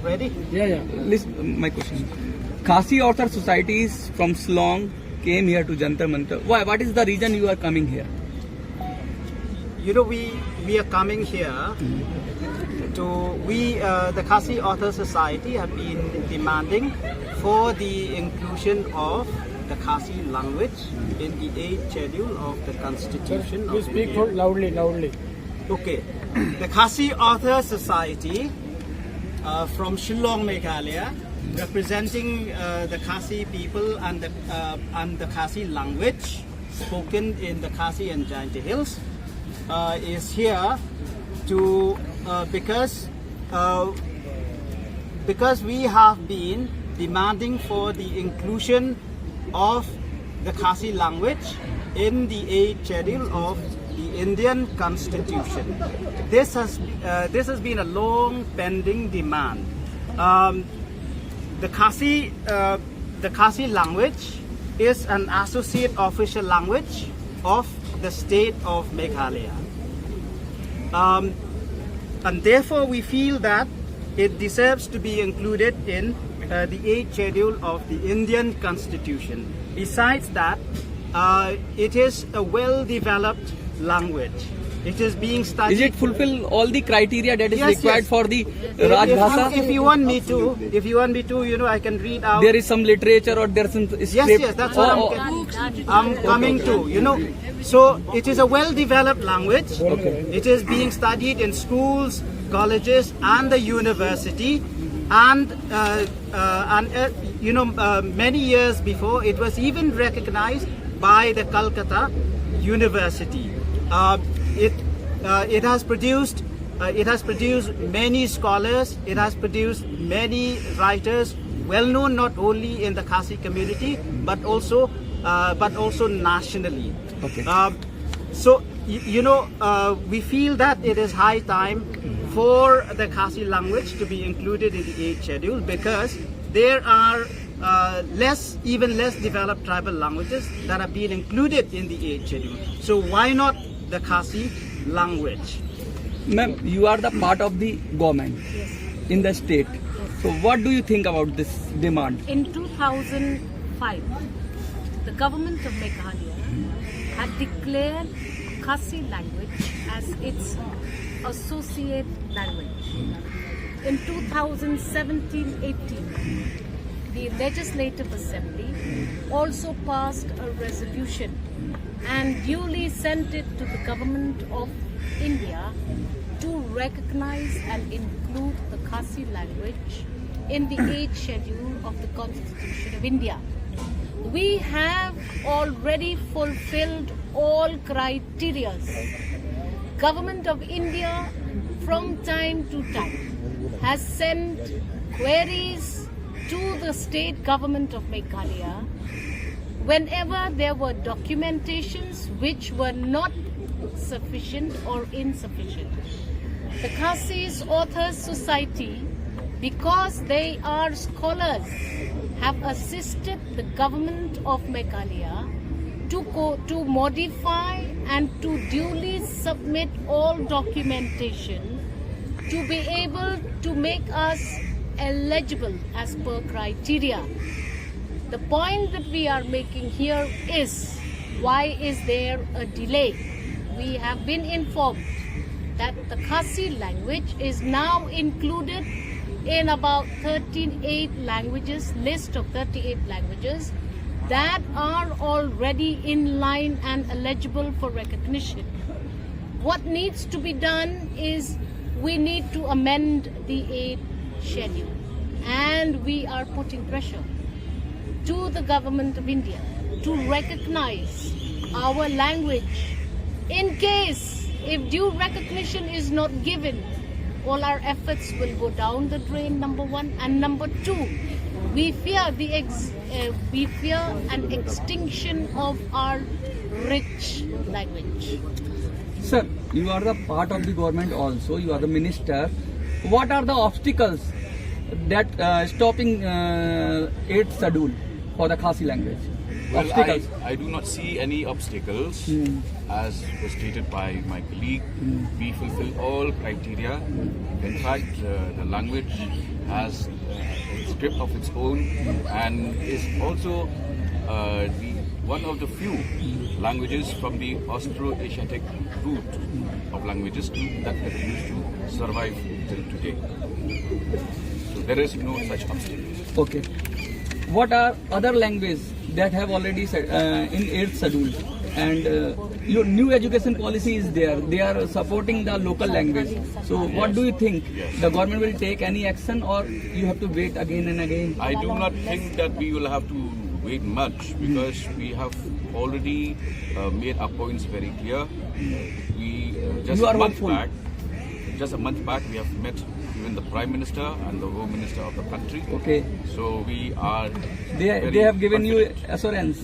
Ready? Yeah. Listen, my question. Khasi author societies from Shillong came here to Jantar Mantar. Why? What is the reason you are coming here? You know, we are coming here the Khasi Author Society have been demanding for the inclusion of the Khasi language in the 8th schedule of the Constitution You of speak India. loudly. Okay. The Khasi Author Society from Shillong, Meghalaya, representing the Khasi people and the Khasi language spoken in the Khasi and Jantar Hills, is here to because we have been demanding for the inclusion of the Khasi language in the 8th schedule of the Indian Constitution. This has been a long pending demand. The Khasi language is an associate official language of the state of Meghalaya. And therefore we feel that it deserves to be included in the 8th schedule of the Indian Constitution. Besides that, it is a well-developed language. It is being studied. Is it fulfill all the criteria that is Yes, required yes. for the Rajbhasha? If you want me to, you know, I can read out. There is some literature or there is some script. Yes, that's what I'm coming to. You know, so it is a well-developed language. Okay. It is being studied in schools, colleges, and the university. And many years before, it was even recognized by the Calcutta University. It has produced many scholars. It has produced many writers, well known not only in the Khasi community but also nationally. Okay. So we feel that it is high time for the Khasi language to be included in the 8th schedule, because there are even less developed tribal languages that have been included in the 8th schedule. So why not the Khasi language? Ma'am, you are the part of the government in the state. So what do you think about this demand? In 2005, the government of Meghalaya had declared Khasi language as its associate language. In 2017-18, the Legislative Assembly also passed a resolution and duly sent it to the government of India to recognize and include the Khasi language in the 8th schedule of the Constitution of India. We have already fulfilled all criteria. Government of India from time to time has sent queries to the state government of Meghalaya whenever there were documentations which were not sufficient or insufficient. The Khasi's Authors Society, because they are scholars, have assisted the government of Meghalaya to modify and to duly submit all documentation to be able to make us eligible as per criteria. The point that we are making here is, why is there a delay? We have been informed that the Khasi language is now included in about 38 languages, list of 38 languages that are already in line and eligible for recognition. What needs to be done is we need to amend the 8th schedule, and we are putting pressure to the government of India to recognize our language. In case if due recognition is not given, all our efforts will go down the drain, number one. And number two, we fear an extinction of our rich language. Sir, you are the part of the government also, you are the minister. What are the obstacles that stopping 8th schedule for the Khasi language? Well, Obstacles? I do not see any obstacles. As was stated by my colleague, we fulfill all criteria. In fact, the language has a script of its own and is also one of the few languages from the Austro-Asiatic root of languages that continues to survive till today. So there is no such obstacle. Okay. What are other languages that have already said in 8th schedule? And your new education policy is there. They are supporting the local language. So what do you think? The government will take any action, or you have to wait again and again? I do not think that we will have to wait much, because we have already made our points very clear. We just a month back we have met even the Prime Minister and the Home Minister of the country. Okay. So we are. They have given you assurance.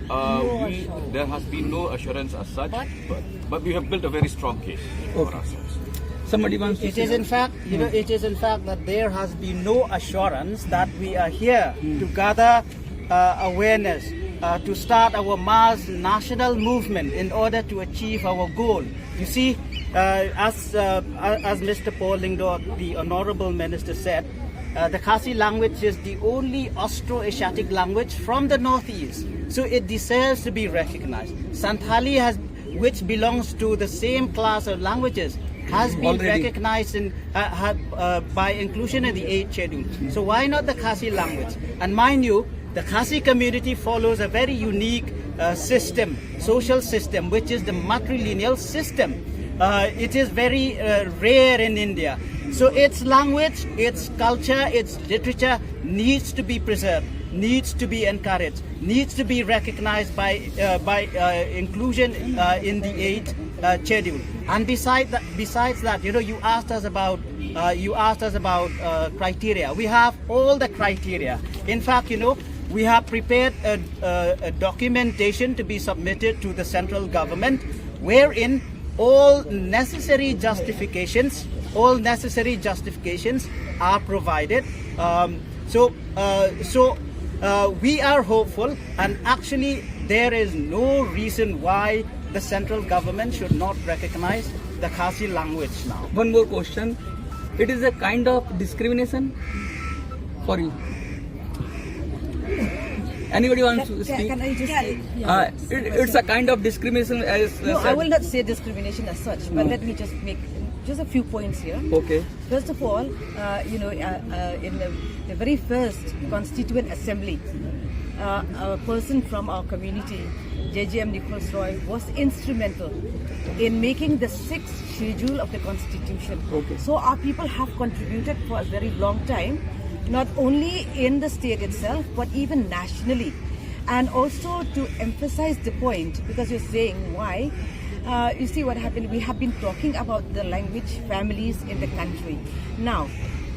There has been no assurance as such, but we have built a very strong case for ourselves. Somebody wants to It is in fact, it is in fact that there has been no assurance that we are here to gather awareness, to start our mass national movement in order to achieve our goal. You see, as Mr. Paul Lingdor, the Honorable Minister, said, the Khasi language is the only Austro-Asiatic language from the northeast, so it deserves to be recognized. Santali, which belongs to the same class of languages, has been recognized by inclusion in the 8th schedule. So why not the Khasi language? And mind you, the Khasi community follows a very unique social system, which is the matrilineal system. It is very rare in India. So its language, its culture, its literature needs to be preserved, needs to be encouraged, needs to be recognized by inclusion in the 8th schedule. And besides that, you asked us about criteria. We have all the criteria. In fact, we have prepared a documentation to be submitted to the central government, wherein all necessary justifications are provided. So we are hopeful, and actually there is no reason why the central government should not recognize the Khasi language now. One more question. It is a kind of discrimination for you. Anybody wants to speak? Can I just say? It's a kind of discrimination, as No, said. I will not say discrimination as such, but let me just make just a few points here. Okay. First of all, in the very first Constituent Assembly, a person from our community, JJM Nicholas Roy, was instrumental in making the 6th schedule of the Constitution. Okay. So our people have contributed for a very long time, not only in the state itself, but even nationally. And also to emphasize the point, because you're saying why, you see what happened, we have been talking about the language families in the country. Now,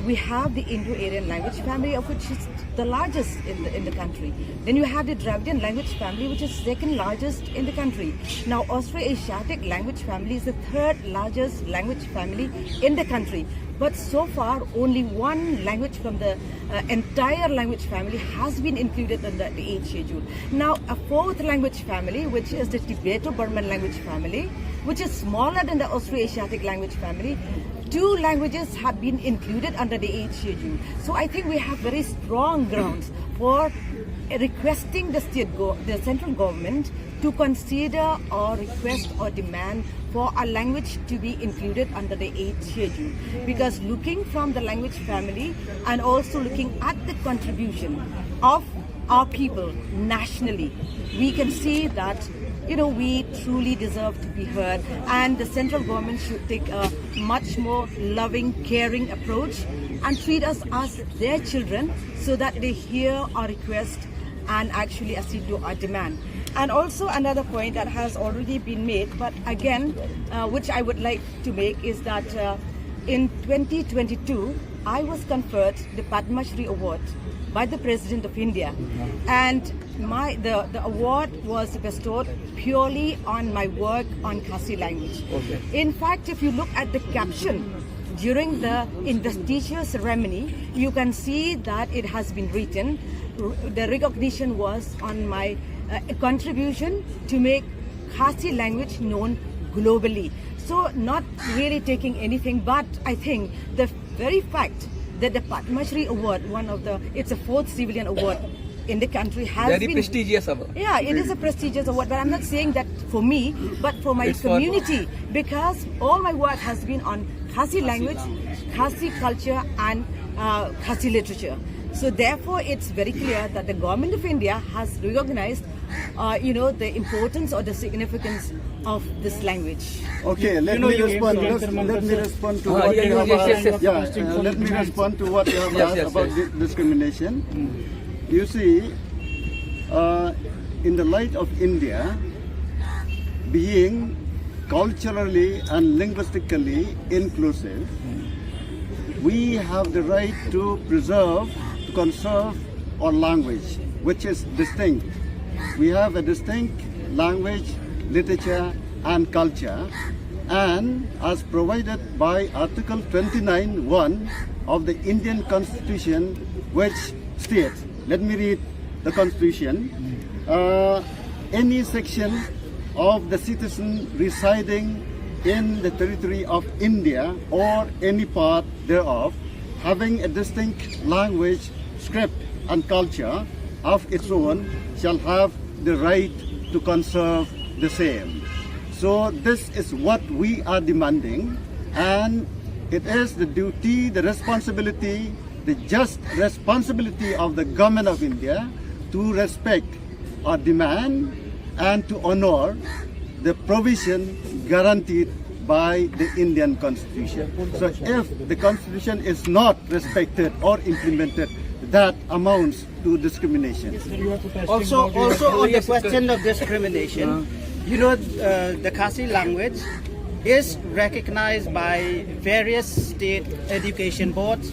we have the Indo-Aryan language family, of which is the largest in the country. Then you have the Dravidian language family, which is second largest in the country. Now, Austro-Asiatic language family is the third largest language family in the country. But so far, only one language from the entire language family has been included in the 8th schedule. Now, a 4th language family, which is the Tibeto-Burman language family, which is smaller than the Austro-Asiatic language family, 2 languages have been included under the 8th schedule. So I think we have very strong grounds for requesting the central government to consider or request or demand for a language to be included under the 8th schedule. Because looking from the language family and also looking at the contribution of our people nationally, we can see that we truly deserve to be heard, and the central government should take a much more loving, caring approach and treat us as their children, so that they hear our request and actually accede to our demand. And also another point that has already been made, but again, which I would like to make, is that in 2022, I was conferred the Padma Shri Award by the President of India, and the award was bestowed purely on my work on Khasi language. Okay. In fact, if you look at the caption during the investiture ceremony, you can see that it has been written. The recognition was on my contribution to make Khasi language known globally. So not really taking anything, but I think the very fact the Padma Shri Award, it's a 4th civilian award in the country, has Very been prestigious award. Yeah, it is a prestigious award, but I'm not saying that for me, but for my It's for- community, because all my work has been on Khasi language, Khasi culture, and Khasi literature. So therefore, it's very clear that the government of India has recognized, the importance or the significance of this language. Okay, let me respond to what you have asked. Let me respond to what you have asked about discrimination. You see, in the light of India being culturally and linguistically inclusive, we have the right to preserve, to conserve our language, which is distinct. We have a distinct language, literature, and culture, and as provided by Article 29(1) of the Indian Constitution, which states, let me read the Constitution, any section of the citizen residing in the territory of India or any part thereof having a distinct language, script, and culture of its own shall have the right to conserve the same. So this is what we are demanding, and it is the duty, the responsibility, the just responsibility of the government of India to respect our demand and to honor the provision guaranteed by the Indian Constitution. So if the Constitution is not respected or implemented, that amounts to discrimination. Also on the question of discrimination, the Khasi language is recognized by various state education boards,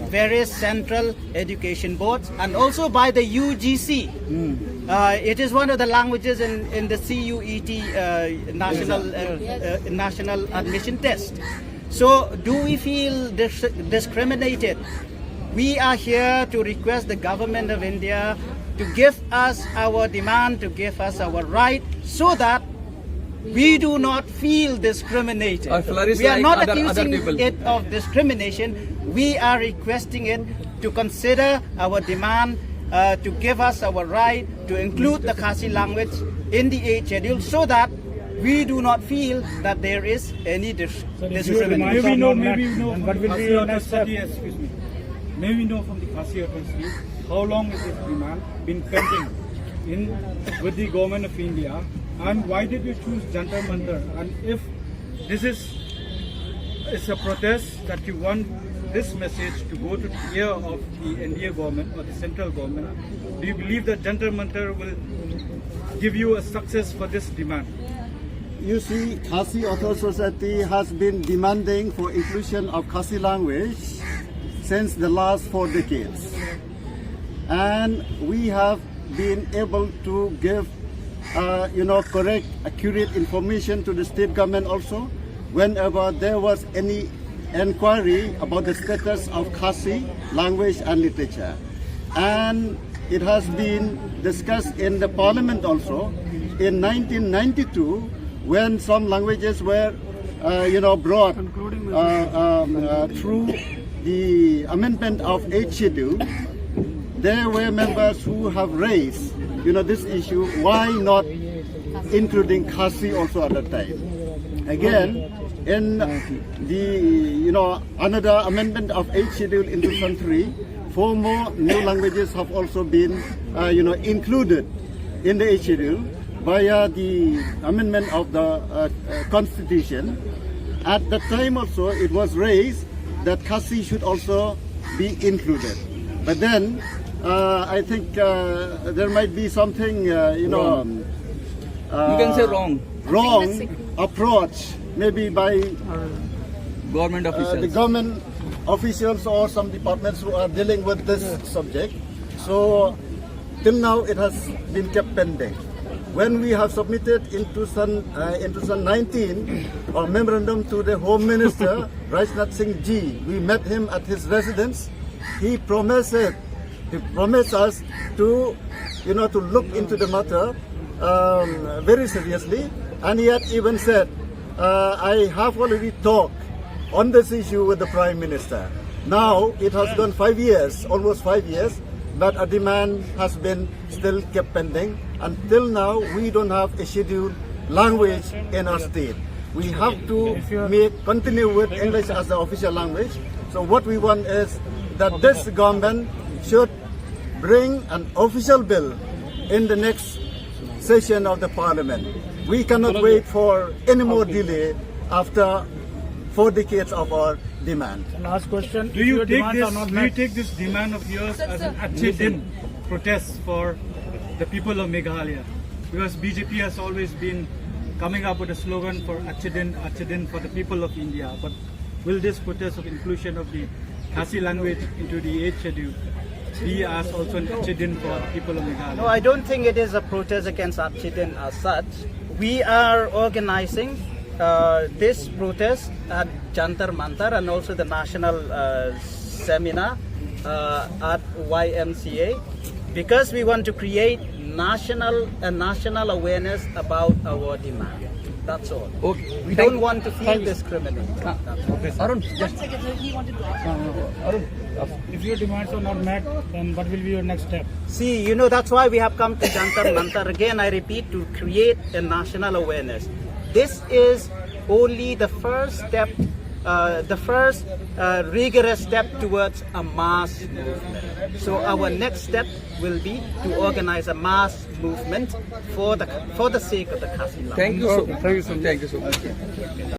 various central education boards, and also by the UGC. It is one of the languages in the CUET national admission test. So do we feel discriminated? We are here to request the government of India to give us our demand, to give us our right, so that we do not feel discriminated. We are not accusing it of discrimination. We are requesting it to consider our demand, to give us our right to include the Khasi language in the 8th schedule, so that we do not feel that there is any discrimination. May we know from the Khasi Agency how long has this demand been pending with the government of India, and why did you choose Jantar mantar? And if this is a protest that you want this message to go to the ear of the NDA government or the central government, do you believe that Jantar mantar will give you a success for this demand? You see, Khasi Author Society has been demanding for inclusion of Khasi language since the last 4 decades. And we have been able to give correct, accurate information to the state government also whenever there was any inquiry about the status of Khasi language and literature. And it has been discussed in the parliament also in 1992 when some languages were brought through the amendment of 8th schedule. There were members who have raised this issue, why not including Khasi also at that time. Again, in the another amendment of 8th schedule in 2003, 4 more new languages have also been included in the 8th schedule via the amendment of the constitution. At that time also it was raised that Khasi should also be included. But then I think there might be something you can say wrong approach, maybe by government officials. the government officials or some departments who are dealing with this subject. So till now it has been kept pending. When we have submitted in 2019 our memorandum to the Home Minister Rajnath Singh Ji, we met him at his residence. He promised us to look into the matter very seriously, and he had even said, I have already talked on this issue with the Prime Minister. Now it has gone 5 years, almost 5 years, but a demand has been still kept pending. Until now, we don't have a scheduled language in our state. We have to continue with English as the official language. So what we want is that this government should bring an official bill in the next session of the parliament. We cannot wait for any more delay after 4 decades of our demand. Last question. Do you take this demand of yours as an Achidin protest for the people of Meghalaya? Because BJP has always been coming up with a slogan for Achidin, Achidin for the people of India. But will this protest of inclusion of the Khasi language into the 8th schedule be as also an Achidin for the people of Meghalaya? No, I don't think it is a protest against Achidin as such. We are organizing this protest at Jantar Mantar and also the national seminar at YMCA because we want to create national awareness about our demand. That's all. Okay. We don't want to feel discriminated. Arun, One second, so he wanted to ask. Arun. If your demands are not met, then what will be your next step? See, that's why we have come to Jantar Mantar again, I repeat, to create a national awareness. This is only the first step, rigorous step towards a mass movement. So our next step will be to organize a mass movement for the sake of the khasi language. Thank you so much. Thank you so much.